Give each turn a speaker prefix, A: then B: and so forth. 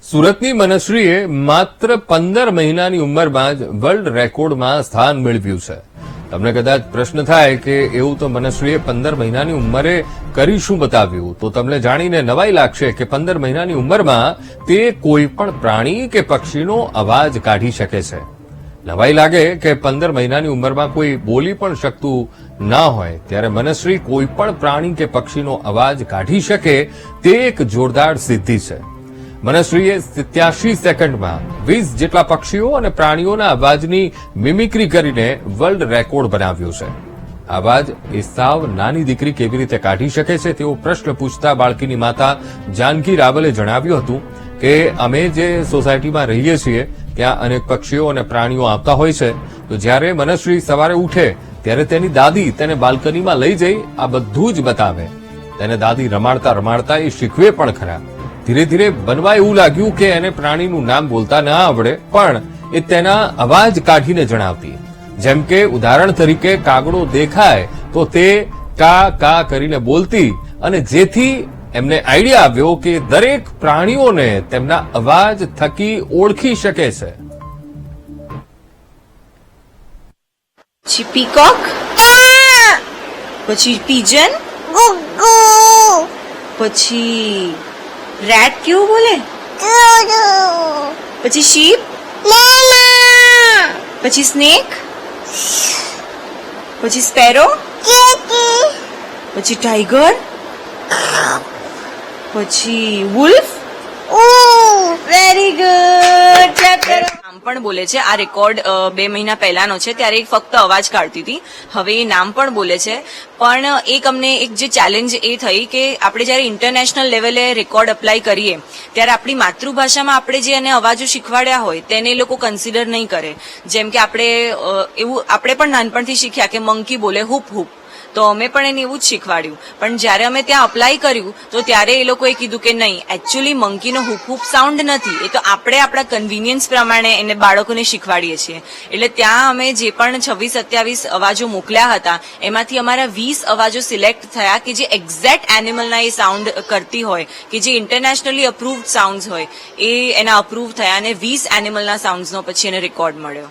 A: સુરતની મનશ્રીએ માત્ર 15 મહિનાની ઉંમરમાં જ વર્લ્ડ રેકોર્ડમાં સ્થાન મેળવ્યું છે. તમને કદાચ પ્રશ્ન થાય કે એવું તો મનશ્રીએ 15 મહિનાની ઉંમરે કરી શું બતાવ્યું, તો તમને જાણીને નવાઈ લાગશે કે 15 મહિનાની ઉંમરમાં તે કોઈ પણ પ્રાણી કે પક્ષીનો અવાજ કાઢી શકે છે. નવાઈ લાગે કે 15 મહિનાની ઉંમરમાં કોઈ બોલી પણ શકતું ના હોય, ત્યારે મનશ્રી કોઈ પણ પ્રાણી કે પક્ષીનો અવાજ કાઢી શકે તે એક જોરદાર સિદ્ધિ છે. મનશ્રીએ 87 સેકન્ડમાં 20 જેટલા પક્ષીઓ અને પ્રાણીઓના અવાજની મિમિક્રી કરીને વર્લ્ડ રેકોર્ડ બનાવ્યો છે. અવાજ એ સાવ નાની દીકરી કેવી રીતે કાઢી શકે છે તેવો પ્રશ્ન પૂછતા બાળકીની માતા જાનકી રાવલે જણાવ્યું હતું કે અમે જે સોસાયટીમાં રહીએ છીએ ત્યાં અનેક પક્ષીઓ અને પ્રાણીઓ આવતા હોય છે, તો જ્યારે મનશ્રી સવારે ઉઠે ત્યારે તેની દાદી તેને બાલ્કનીમાં લઈ જઈ આ બધું જ બતાવે. તેને દાદી રમાડતા રમાડતા એ શીખવે પણ ખરા. ધીરે ધીરે બનવા એવું લાગ્યું કે એને પ્રાણીનું નામ બોલતા ના આવડે, પણ એ તેના અવાજ કાઢીને જણાવતી. જેમ કે ઉદાહરણ તરીકે કાગડો દેખાય તો તે કા કા કરીને બોલતી, અને જેથી એમને આઈડિયા આવ્યો કે દરેક પ્રાણીઓને તેમના અવાજ થકી ઓળખી શકે છે.
B: પછી પીકોક, પછી પીજન, પછી રેટ કેવું બોલે, પછી શીપ, પછી સ્નેક, પછી સ્પેરો, પછી ટાઈગર, પછી વુલ્ફ. Very good. ક્લેપ કરો. નામ પણ બોલે છે. આ રેકોર્ડ 2 મહિના પહેલાનો છે, ત્યારે ફક્ત અવાજ કાઢતી હતી. હવે એ નામ પણ બોલે છે. પણ એક અમને એક જે ચેલેન્જ એ થઈ કે આપણે જયારે ઇન્ટરનેશનલ લેવલે રેકોર્ડ અપ્લાય કરીએ ત્યારે આપણી માતૃભાષામાં આપણે જે એને અવાજો શીખવાડ્યા હોય તેને એ લોકો કન્સિડર નહીં કરે. જેમ કે આપણે પણ નાનપણથી શીખ્યા કે મંકી બોલે હુપ હુપ, તો અમે પણ એને એવું જ શીખવાડ્યું. પણ જયારે અમે ત્યાં અપ્લાય કર્યું તો ત્યારે એ લોકોએ કીધું કે નહીં, એકચ્યુઅલી મંકીનો હુપ હુપ સાઉન્ડ નથી, એ તો આપણે આપણા કન્વિનિયન્સ પ્રમાણે એને બાળકોને શીખવાડીએ છીએ. એટલે ત્યાં અમે જે પણ 26-27 અવાજો મોકલ્યા હતા એમાંથી અમારા 20 અવાજો સિલેક્ટ થયા કે જે એક્ઝેક્ટ એનિમલના એ સાઉન્ડ કરતી હોય, કે જે ઇન્ટરનેશનલી અપ્રુવ્ડ સાઉન્ડ્સ હોય, એ એના અપ્રૂવ થયા અને 20 એનિમલના સાઉન્ડ્સનો પછી એને રેકોર્ડ મળ્યો.